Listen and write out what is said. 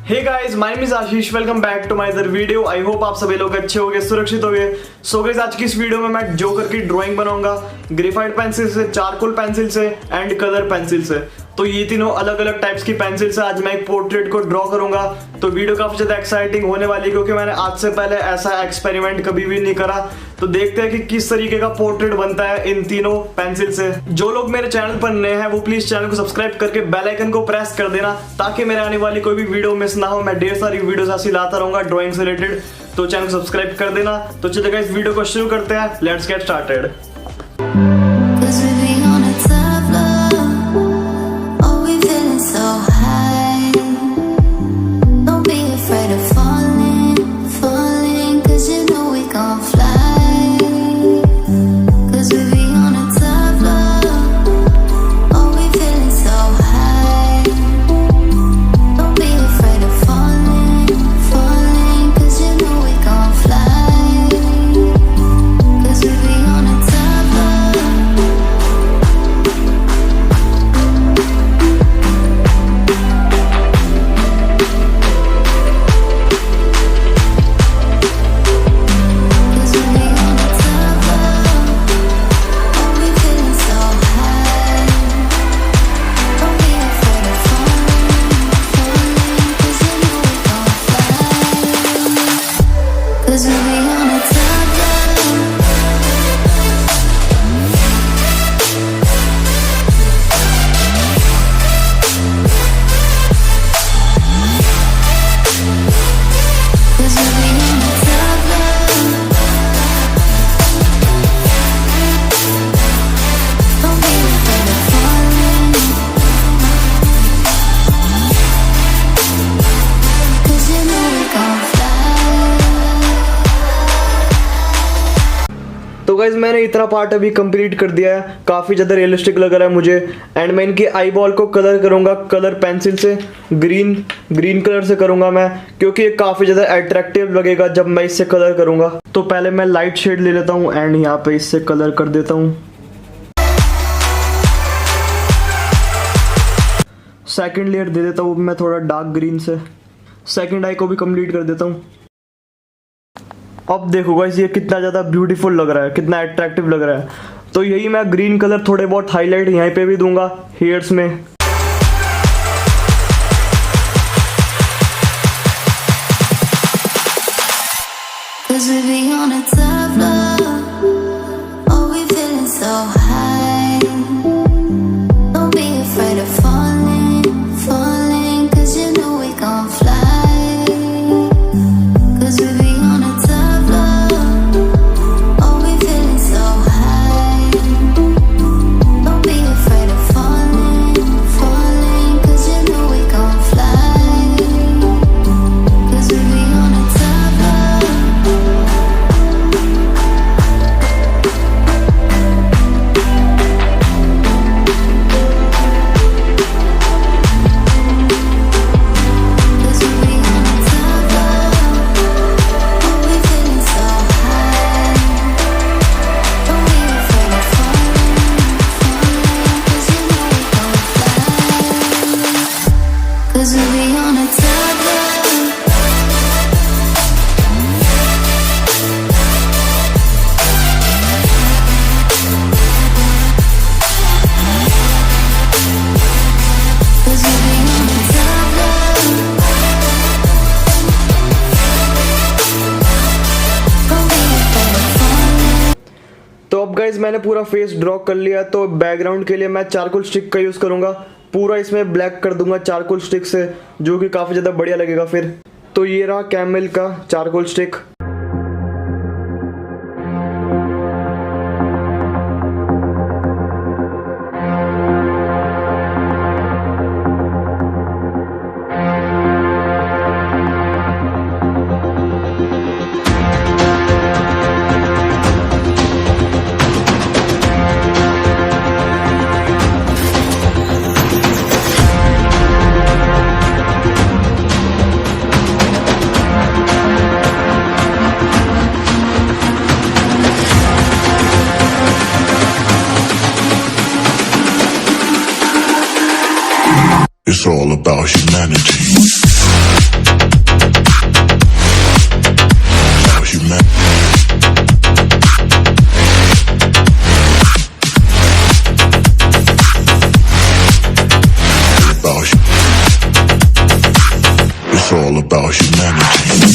Hey guys, my name is Ashish. Welcome back to my other video. I hope आप सभी लोग अच्छे होंगे, सुरक्षित होंगे। सो गाइस, आज की इस वीडियो में मैं जोकर की ड्राइंग बनाऊंगा ग्रेफाइट पेंसिल से, चारकोल पेंसिल से एंड कलर पेंसिल से। तो ये तीनों अलग अलग टाइप्स की पेंसिल से आज मैं एक पोर्ट्रेट को ड्रॉ करूंगा। तो वीडियो काफी ज्यादा एक्साइटिंग होने वाली है क्योंकि मैंने आज से पहले ऐसा एक्सपेरिमेंट कभी भी नहीं करा। तो देखते हैं कि किस तरीके का पोर्ट्रेट बनता है इन तीनों पेंसिल से। जो लोग मेरे चैनल पर नए हैं वो प्लीज चैनल को सब्सक्राइब करके बेल आइकन को प्रेस कर देना ताकि मेरे आने वाली कोई भी वीडियो मिस ना हो। मैं ढेर सारी वीडियोस ऐसी लाता रहूंगा ड्राइंग से रिलेटेड, तो चैनल को सब्सक्राइब कर देना। तो चलिए इस वीडियो को शुरू करते हैं। Let's get started. तो गाइज मैंने इतना पार्ट अभी कंप्लीट कर दिया है, काफ़ी ज़्यादा रियलिस्टिक लग रहा है मुझे। एंड मैं इनकी आई बॉल को कलर करूँगा कलर पेंसिल से, ग्रीन कलर से करूँगा मैं, क्योंकि ये काफ़ी ज़्यादा अट्रैक्टिव लगेगा जब मैं इससे कलर करूँगा। तो पहले मैं लाइट शेड ले लेता हूँ एंड यहाँ पे इससे कलर कर देता हूँ। सेकेंड लेयर दे देता हूँ मैं थोड़ा डार्क ग्रीन से। सेकेंड आई को भी कंप्लीट कर देता हूँ। अब देखो गाइस ये कितना ज़्यादा ब्यूटीफुल लग रहा है, कितना अट्रैक्टिव लग रहा है। तो यही मैं ग्रीन कलर थोड़े बहुत हाईलाइट यहाँ पे भी दूंगा हेयर्स में। तो अब गाइज मैंने पूरा फेस ड्रॉ कर लिया। तो बैकग्राउंड के लिए मैं चारकोल स्टिक का यूज़ करूँगा। पूरा इसमें ब्लैक कर दूंगा चारकोल स्टिक से, जो कि काफ़ी ज़्यादा बढ़िया लगेगा फिर। तो ये रहा कैमल का charcoal stick. It's all about humanity. all about humanity.